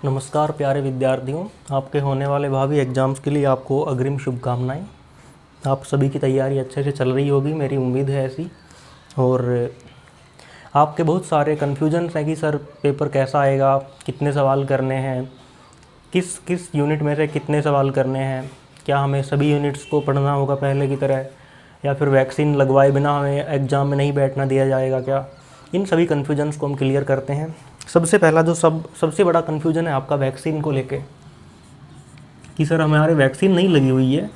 नमस्कार प्यारे विद्यार्थियों, आपके होने वाले भावी एग्ज़ाम्स के लिए आपको अग्रिम शुभकामनाएं। आप सभी की तैयारी अच्छे से चल रही होगी, मेरी उम्मीद है ऐसी। और आपके बहुत सारे कन्फ्यूजन्स हैं कि सर पेपर कैसा आएगा, कितने सवाल करने हैं, किस किस यूनिट में से कितने सवाल करने हैं, क्या हमें सभी यूनिट्स को पढ़ना होगा पहले की तरह, या फिर वैक्सीन लगवाए बिना हमें एग्ज़ाम में नहीं बैठना दिया जाएगा क्या। इन सभी कन्फ्यूजन्स को हम क्लियर करते हैं। सबसे पहला जो सबसे बड़ा कन्फ्यूजन है आपका वैक्सीन को लेके, कि सर हमारे वैक्सीन नहीं लगी हुई है,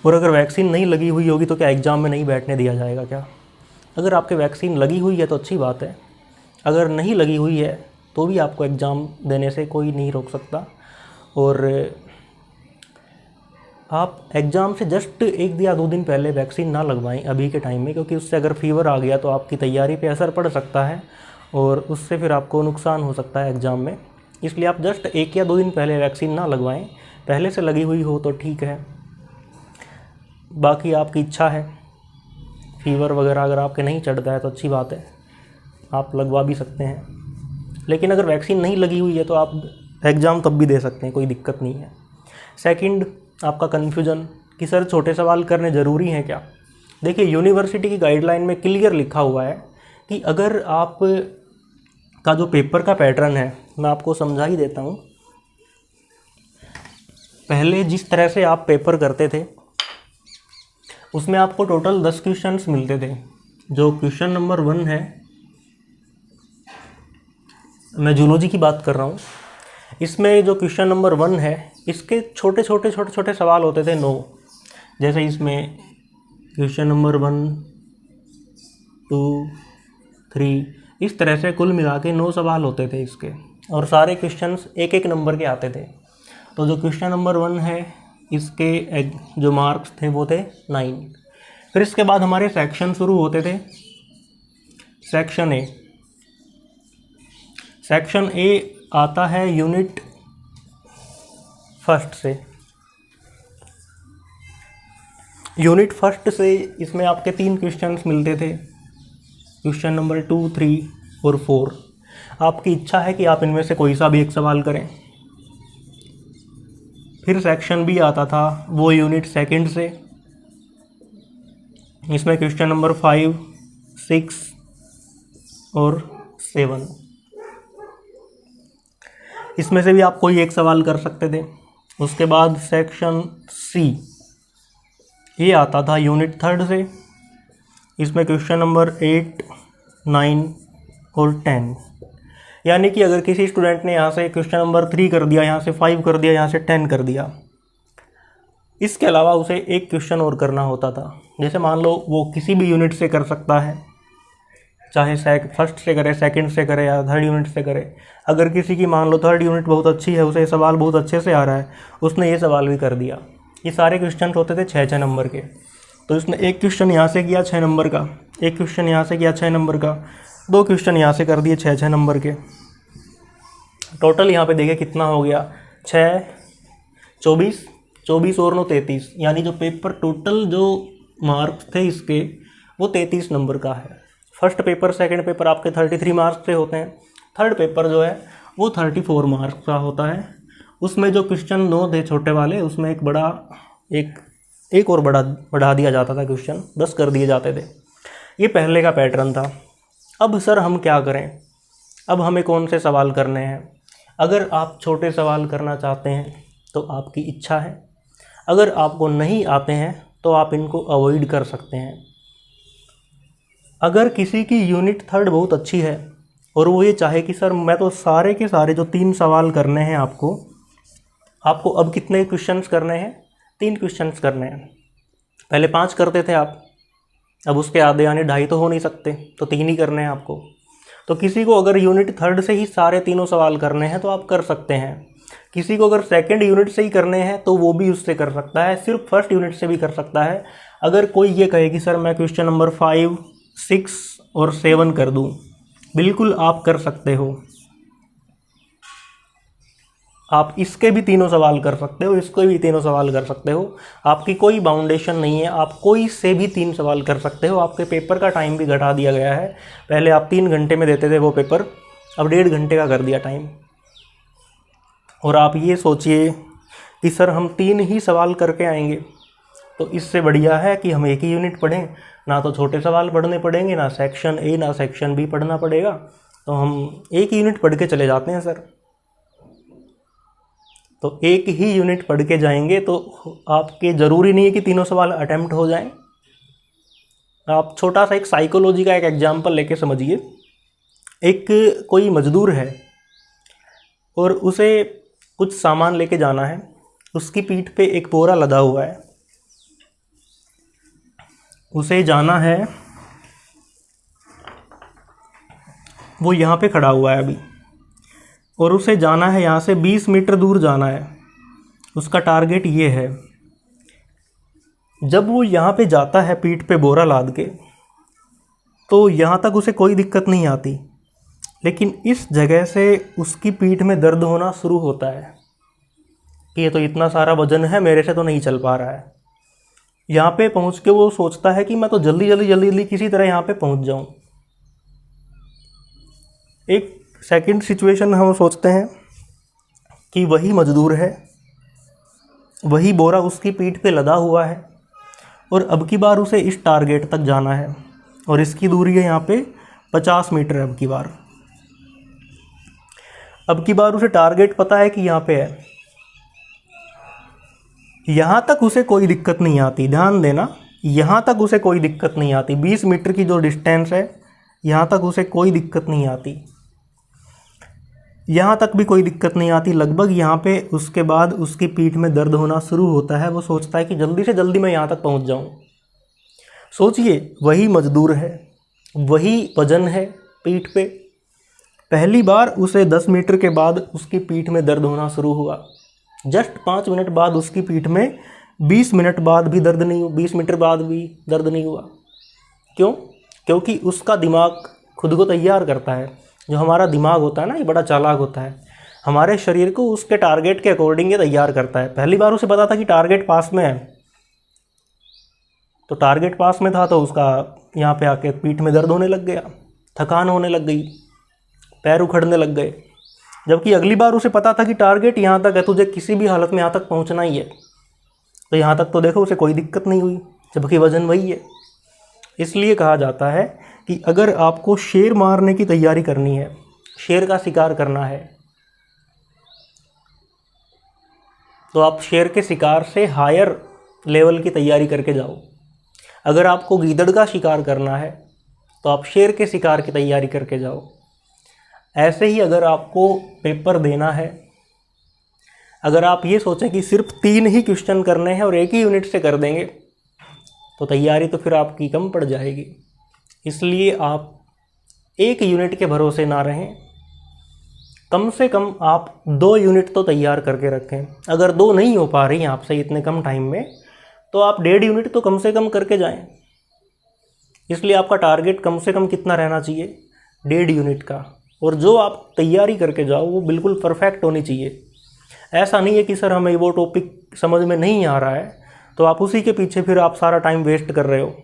और अगर वैक्सीन नहीं लगी हुई होगी तो क्या एग्ज़ाम में नहीं बैठने दिया जाएगा क्या। अगर आपके वैक्सीन लगी हुई है तो अच्छी बात है, अगर नहीं लगी हुई है तो भी आपको एग्ज़ाम देने से कोई नहीं रोक सकता। और आप एग्ज़ाम से जस्ट 1 या 2 दिन पहले वैक्सीन ना लगवाएं अभी के टाइम में, क्योंकि उससे अगर फीवर आ गया तो आपकी तैयारी पे असर पड़ सकता है और उससे फिर आपको नुकसान हो सकता है एग्ज़ाम में। इसलिए आप जस्ट 1 या 2 दिन पहले वैक्सीन ना लगवाएं। पहले से लगी हुई हो तो ठीक है, बाकी आपकी इच्छा है। फीवर वगैरह अगर आपके नहीं चढ़ता है तो अच्छी बात है, आप लगवा भी सकते हैं। लेकिन अगर वैक्सीन नहीं लगी हुई है तो आप एग्ज़ाम तब भी दे सकते हैं, कोई दिक्कत नहीं है। सेकंड, आपका कन्फ्यूजन कि सर छोटे सवाल करने ज़रूरी हैं क्या। देखिए, यूनिवर्सिटी की गाइडलाइन में क्लियर लिखा हुआ है कि अगर आप का जो पेपर का पैटर्न है, मैं आपको समझा ही देता हूँ। पहले जिस तरह से आप पेपर करते थे उसमें आपको टोटल 10 क्वेश्चंस मिलते थे। जो क्वेश्चन नंबर 1 है, मैं जूलॉजी की बात कर रहा हूँ, इसमें जो क्वेश्चन नंबर 1 है इसके छोटे छोटे सवाल होते थे 9। जैसे इसमें क्वेश्चन नंबर 1, 2, 3, इस तरह से कुल मिला के 9 सवाल होते थे इसके, और सारे क्वेश्चंस 1-1 नंबर के आते थे। तो जो क्वेश्चन नंबर 1 है इसके जो मार्क्स थे वो थे 9। फिर इसके बाद हमारे सेक्शन शुरू होते थे। सेक्शन ए, सेक्शन ए आता है यूनिट फर्स्ट से। यूनिट फर्स्ट से इसमें आपके 3 क्वेश्चंस मिलते थे, क्वेश्चन नंबर 2, 3 और 4। आपकी इच्छा है कि आप इनमें से कोई सा भी एक सवाल करें। फिर सेक्शन बी आता था, वो यूनिट सेकंड से। इसमें क्वेश्चन नंबर 5, 6 और 7, इसमें से भी आप कोई एक सवाल कर सकते थे। उसके बाद सेक्शन सी, ये आता था यूनिट थर्ड से। इसमें क्वेश्चन नंबर 8, 9 और 10। यानी कि अगर किसी स्टूडेंट ने यहाँ से क्वेश्चन नंबर 3 कर दिया, यहाँ से 5 कर दिया, यहाँ से 10 कर दिया, इसके अलावा उसे एक क्वेश्चन और करना होता था। जैसे मान लो वो किसी भी यूनिट से कर सकता है, चाहे फर्स्ट से करे, सेकंड से करे या थर्ड यूनिट से करे। अगर किसी की मान लो थर्ड यूनिट बहुत अच्छी है, उसे सवाल बहुत अच्छे से आ रहा है, उसने ये सवाल भी कर दिया। ये सारे क्वेश्चन होते थे 6-6 नंबर के। तो इसने एक क्वेश्चन यहाँ से किया 6 नंबर का, एक क्वेश्चन यहाँ से किया 6 नंबर का, 2 क्वेश्चन यहाँ से कर दिए 6-6 नंबर के। टोटल यहाँ पे देखिए कितना हो गया, 6, 24 और 9 33। यानी जो पेपर टोटल जो मार्क्स थे इसके वो 33 नंबर का है। फर्स्ट पेपर सेकंड पेपर आपके 33 मार्क्स से होते हैं, थर्ड पेपर जो है वो 34 मार्क्स का होता है। उसमें जो क्वेश्चन 9 थे छोटे वाले, उसमें एक और बढ़ा दिया जाता था, क्वेश्चन 10 कर दिए जाते थे। ये पहले का पैटर्न था। अब सर हम क्या करें, अब हमें कौन से सवाल करने हैं। अगर आप छोटे सवाल करना चाहते हैं तो आपकी इच्छा है, अगर आपको नहीं आते हैं तो आप इनको अवॉइड कर सकते हैं। अगर किसी की यूनिट थर्ड बहुत अच्छी है और वो ये चाहे कि सर मैं तो सारे के सारे जो 3 सवाल करने हैं आपको अब कितने क्वेश्चंस करने हैं, 3 क्वेश्चंस करने हैं। पहले 5 करते थे आप, अब उसके आधे यानी 2.5 तो हो नहीं सकते, तो 3 ही करने हैं आपको। तो किसी को अगर यूनिट थर्ड से ही सारे 3 सवाल करने हैं तो आप कर सकते हैं। किसी को अगर सेकंड यूनिट से ही करने हैं तो वो भी उससे कर सकता है, सिर्फ फर्स्ट यूनिट से भी कर सकता है। अगर कोई ये कहे कि सर मैं क्वेश्चन नंबर 5, 6 और 7 कर दूं, बिल्कुल आप कर सकते हो। आप इसके भी 3 सवाल कर सकते हो, इसके भी 3 सवाल कर सकते हो। आपकी कोई बाउंडेशन नहीं है, आप कोई से भी 3 सवाल कर सकते हो। आपके पेपर का टाइम भी घटा दिया गया है। पहले आप 3 घंटे में देते थे वो पेपर, अब 1.5 घंटे का कर दिया टाइम। और आप ये सोचिए कि सर हम 3 ही सवाल करके आएंगे, तो इससे बढ़िया है कि हम एक ही यूनिट पढ़ें, ना तो छोटे सवाल पढ़ने पड़ेंगे, ना सेक्शन ए ना सेक्शन बी पढ़ना पड़ेगा, तो हम एक ही यूनिट पढ़ के चले जाते हैं सर। तो एक ही यूनिट पढ़ के जाएंगे तो आपके ज़रूरी नहीं है कि तीनों सवाल अटेम्प्ट हो जाएं। आप छोटा सा एक साइकोलॉजी का एक एग्जाम्पल लेके समझिए। एक कोई मजदूर है और उसे कुछ सामान लेके जाना है, उसकी पीठ पे एक बोरा लदा हुआ है, उसे जाना है, वो यहाँ पे खड़ा हुआ है अभी, और उसे जाना है यहाँ से 20 मीटर दूर जाना है, उसका टारगेट ये है। जब वो यहाँ पे जाता है पीठ पे बोरा लाद के, तो यहाँ तक उसे कोई दिक्कत नहीं आती, लेकिन इस जगह से उसकी पीठ में दर्द होना शुरू होता है कि ये तो इतना सारा वजन है, मेरे से तो नहीं चल पा रहा है। यहाँ पे पहुँच के वो सोचता है कि मैं तो जल्दी किसी तरह यहाँ पे पहुँच जाऊँ। एक सेकंड सिचुएशन हम सोचते हैं कि वही मजदूर है, वही बोरा उसकी पीठ पे लदा हुआ है, और अब की बार उसे इस टारगेट तक जाना है, और इसकी दूरी है यहाँ पे 50 मीटर। अब की बार उसे टारगेट पता है कि यहाँ पे है, यहाँ तक उसे कोई दिक्कत नहीं आती। ध्यान देना, यहाँ तक उसे कोई दिक्कत नहीं आती। 20 मीटर की जो डिस्टेंस है, यहाँ तक उसे कोई दिक्कत नहीं आती, यहाँ तक भी कोई दिक्कत नहीं आती। लगभग यहाँ पे उसके बाद उसकी पीठ में दर्द होना शुरू होता है। वो सोचता है कि जल्दी से जल्दी मैं यहाँ तक पहुँच जाऊँ। सोचिए, वही मजदूर है, वही वजन है पीठ पे। पहली बार उसे 10 मीटर के बाद उसकी पीठ में दर्द होना शुरू हुआ। जस्ट 5 मिनट बाद उसकी पीठ में 20 मिनट बाद भी दर्द नहीं हुआ, 20 मीटर बाद भी दर्द नहीं हुआ। क्यों? क्योंकि उसका दिमाग खुद को तैयार करता है। जो हमारा दिमाग होता है ना, ये बड़ा चालाक होता है। हमारे शरीर को उसके टारगेट के अकॉर्डिंग ये तैयार करता है। पहली बार उसे पता था कि टारगेट पास में है, तो टारगेट पास में था तो उसका यहाँ पे आके पीठ में दर्द होने लग गया, थकान होने लग गई, पैर उखड़ने लग गए। जबकि अगली बार उसे पता था कि टारगेट यहाँ तक है, तुझे किसी भी हालत में यहाँ तक पहुँचना ही है, तो यहाँ तक तो देखो उसे कोई दिक्कत नहीं हुई, जबकि वजन वही है। इसलिए कहा जाता है कि अगर आपको शेर मारने की तैयारी करनी है, शेर का शिकार करना है, तो आप शेर के शिकार से हायर लेवल की तैयारी करके जाओ। अगर आपको गीदड़ का शिकार करना है, तो आप शेर के शिकार की तैयारी करके जाओ। ऐसे ही अगर आपको पेपर देना है, अगर आप ये सोचें कि सिर्फ 3 ही क्वेश्चन करने हैं और एक ही यूनिट से कर देंगे, तो तैयारी तो फिर आपकी कम पड़ जाएगी। इसलिए आप एक यूनिट के भरोसे ना रहें, कम से कम आप 2 यूनिट तो तैयार करके रखें। अगर 2 नहीं हो पा रही हैं आपसे इतने कम टाइम में, तो आप 1.5 यूनिट तो कम से कम करके जाएं। इसलिए आपका टारगेट कम से कम कितना रहना चाहिए? 1.5 यूनिट का। और जो आप तैयारी करके जाओ वो बिल्कुल परफेक्ट होनी चाहिए। ऐसा नहीं है कि सर हमें वो टॉपिक समझ में नहीं आ रहा है, तो आप उसी के पीछे फिर आप सारा टाइम वेस्ट कर रहे हो।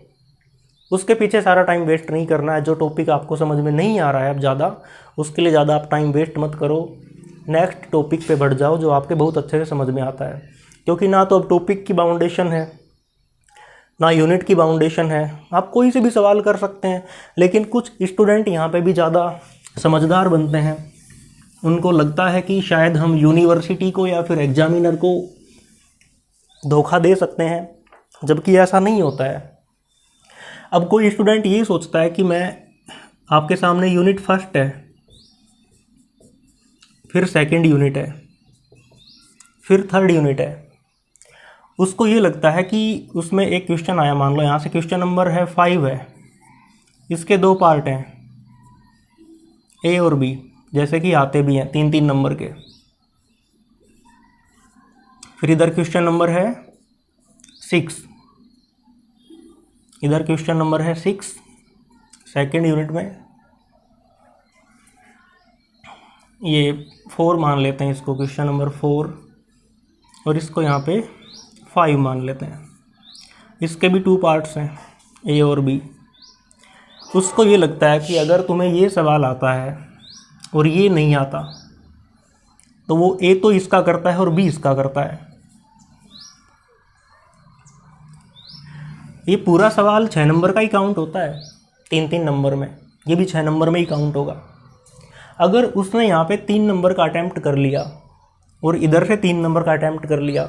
उसके पीछे सारा टाइम वेस्ट नहीं करना है। जो टॉपिक आपको समझ में नहीं आ रहा है अब ज़्यादा, उसके लिए ज़्यादा आप टाइम वेस्ट मत करो। नेक्स्ट टॉपिक पे बढ़ जाओ जो आपके बहुत अच्छे से समझ में आता है। क्योंकि ना तो अब टॉपिक की बाउंडेशन है, ना यूनिट की बाउंडेशन है। आप कोई से भी सवाल कर सकते हैं, लेकिन कुछ स्टूडेंट यहाँ पे भी ज़्यादा समझदार बनते हैं। उनको लगता है कि शायद हम यूनिवर्सिटी को या फिर एग्जामिनर को धोखा दे सकते हैं, जबकि ऐसा नहीं होता है। अब कोई स्टूडेंट ये सोचता है कि मैं आपके सामने यूनिट फर्स्ट है, फिर सेकंड यूनिट है, फिर थर्ड यूनिट है। उसको ये लगता है कि उसमें एक क्वेश्चन आया, मान लो यहाँ से क्वेश्चन नंबर है 5 है, इसके 2 पार्ट हैं, ए और बी, जैसे कि आते भी हैं 3-3 नंबर के। फिर इधर क्वेश्चन नंबर है 6, इधर क्वेश्चन नंबर है 6 सेकेंड यूनिट में। ये 4 मान लेते हैं इसको, क्वेश्चन नंबर 4, और इसको यहाँ पे 5 मान लेते हैं। इसके भी 2 पार्ट्स हैं, ए और बी। उसको ये लगता है कि अगर तुम्हें ये सवाल आता है और ये नहीं आता, तो वो ए तो इसका करता है और बी इसका करता है। ये पूरा सवाल 6 नंबर का ही काउंट होता है, 3-3 नंबर में, ये भी 6 नंबर में ही काउंट होगा। अगर उसने यहाँ पे 3 नंबर का अटैम्प्ट कर लिया और इधर से 3 नंबर का अटैम्प्ट कर लिया,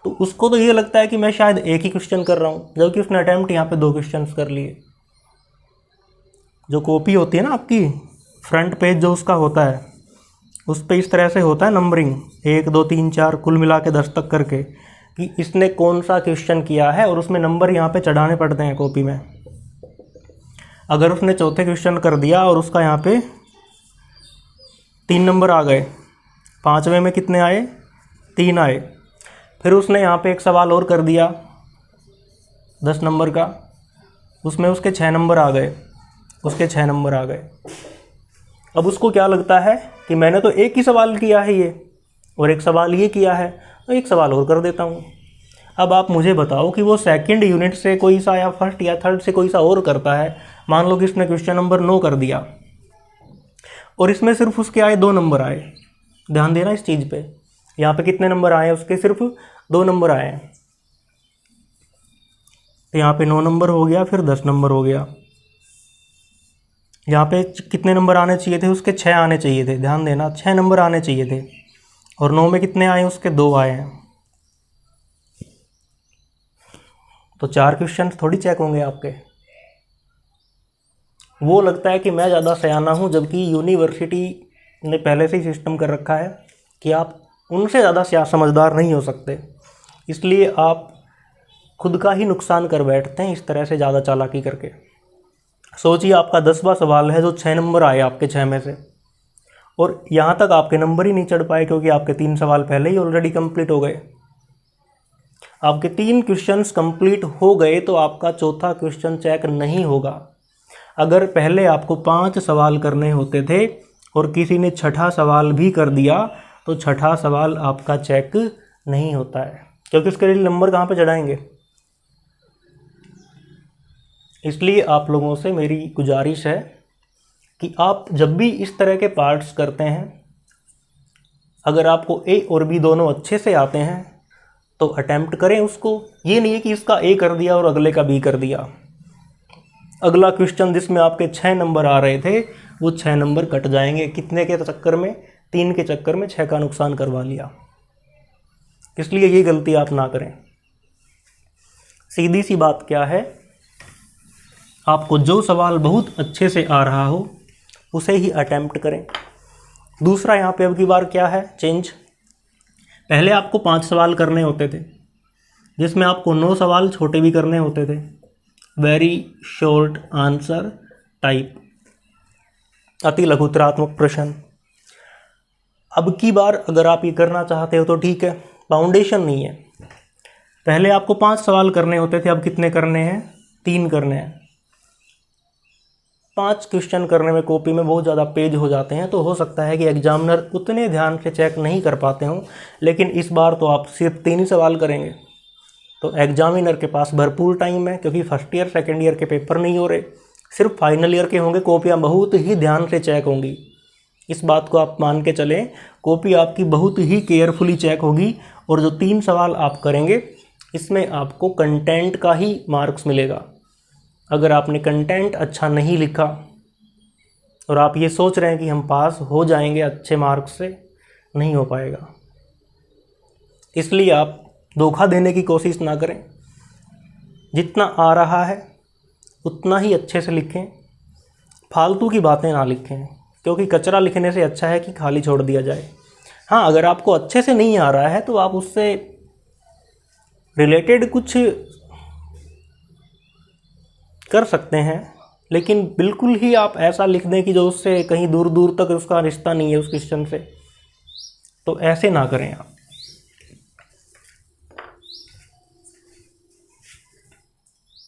तो उसको तो ये लगता है कि मैं शायद एक ही क्वेश्चन कर रहा हूँ, जबकि उसने अटैम्प्ट यहाँ पे 2 क्वेश्चन कर लिए। जो कॉपी होती है ना आपकी, फ्रंट पेज जो उसका होता है, उस पर इस तरह से होता है नंबरिंग 1 2 3 4 कुल मिला के 10 तक करके, कि इसने कौन सा क्वेश्चन किया है, और उसमें नंबर यहाँ पे चढ़ाने पड़ते हैं कॉपी में। अगर उसने चौथे क्वेश्चन कर दिया और उसका यहाँ पे 3 नंबर आ गए, 5वें में कितने आए, 3 आए, फिर उसने यहाँ पे एक सवाल और कर दिया 10 नंबर का, उसमें उसके 6 नंबर आ गए, उसके 6 नंबर आ गए। अब उसको क्या लगता है कि मैंने तो एक ही सवाल किया है ये, और एक सवाल ये किया है, तो एक सवाल और कर देता हूँ। अब आप मुझे बताओ कि वो सेकंड यूनिट से कोई सा या फर्स्ट या थर्ड से कोई सा और करता है। मान लो कि इसने क्वेश्चन नंबर 9 कर दिया और इसमें सिर्फ उसके आए 2 नंबर आए। ध्यान देना इस चीज़ पे, यहाँ पे कितने नंबर आए, उसके सिर्फ 2 नंबर आए हैं। तो यहाँ पे 9 नंबर हो गया, फिर 10 नंबर हो गया। यहाँ पे कितने नंबर आने चाहिए थे, उसके 6 आने चाहिए थे। ध्यान देना, 6 नंबर आने चाहिए थे, और 9 में कितने आए, उसके 2 आए हैं। तो 4 क्वेश्चन थोड़ी चेक होंगे आपके। वो लगता है कि मैं ज़्यादा सयाना हूँ, जबकि यूनिवर्सिटी ने पहले से ही सिस्टम कर रखा है कि आप उनसे ज़्यादा समझदार नहीं हो सकते, इसलिए आप खुद का ही नुकसान कर बैठते हैं इस तरह से ज़्यादा चालाकी करके। सोचिए आपका 10वां सवाल है जो 6 नंबर आए आपके 6 में से, और यहाँ तक आपके नंबर ही नहीं चढ़ पाए क्योंकि आपके 3 सवाल पहले ही ऑलरेडी कंप्लीट हो गए। आपके 3 क्वेश्चंस कंप्लीट हो गए तो आपका चौथा क्वेश्चन चेक नहीं होगा। अगर पहले आपको 5 सवाल करने होते थे और किसी ने 6ठा सवाल भी कर दिया तो 6ठा सवाल आपका चेक नहीं होता है, क्योंकि उसके लिए नंबर कहाँ पे चढ़ाएंगे। इसलिए आप लोगों से मेरी गुजारिश है कि आप जब भी इस तरह के पार्ट्स करते हैं, अगर आपको ए और बी दोनों अच्छे से आते हैं तो अटेम्प्ट करें उसको। ये नहीं है कि इसका ए कर दिया और अगले का बी कर दिया। अगला क्वेश्चन जिसमें आपके 6 नंबर आ रहे थे वो 6 नंबर कट जाएंगे। कितने के चक्कर में, 3 के चक्कर में 6 का नुकसान करवा लिया। इसलिए ये गलती आप ना करें। सीधी सी बात क्या है, आपको जो सवाल बहुत अच्छे से आ रहा हो उसे ही अटेम्प्ट करें। दूसरा यहाँ पे अब की बार क्या है चेंज, पहले आपको 5 सवाल करने होते थे जिसमें आपको 9 सवाल छोटे भी करने होते थे, वेरी शॉर्ट आंसर टाइप, अति लघुतरात्मक प्रश्न। अब की बार अगर आप ये करना चाहते हो तो ठीक है, फाउंडेशन नहीं है। पहले आपको 5 सवाल करने होते थे, अब कितने करने हैं, 3 करने हैं। 5 क्वेश्चन करने में कॉपी में बहुत ज़्यादा पेज हो जाते हैं, तो हो सकता है कि एग्जामिनर उतने ध्यान से चेक नहीं कर पाते हों, लेकिन इस बार तो आप सिर्फ 3 ही सवाल करेंगे। तो एग्जामिनर के पास भरपूर टाइम है, क्योंकि फर्स्ट ईयर सेकेंड ईयर के पेपर नहीं हो रहे, सिर्फ फाइनल ईयर के होंगे। कॉपियाँ बहुत ही ध्यान से चेक होंगी, इस बात को आप मान के चलें। कॉपी आपकी बहुत ही केयरफुली चेक होगी, और जो 3 सवाल आप करेंगे इसमें आपको कंटेंट का ही मार्क्स मिलेगा। अगर आपने कंटेंट अच्छा नहीं लिखा और आप ये सोच रहे हैं कि हम पास हो जाएंगे अच्छे मार्क्स से, नहीं हो पाएगा। इसलिए आप धोखा देने की कोशिश ना करें, जितना आ रहा है उतना ही अच्छे से लिखें, फालतू की बातें ना लिखें, क्योंकि कचरा लिखने से अच्छा है कि खाली छोड़ दिया जाए। हाँ, अगर आपको अच्छे से नहीं आ रहा है तो आप उससे रिलेटेड कुछ कर सकते हैं, लेकिन बिल्कुल ही आप ऐसा लिख दें कि जो उससे कहीं दूर दूर तक उसका रिश्ता नहीं है उस क्वेश्चन से, तो ऐसे ना करें आप।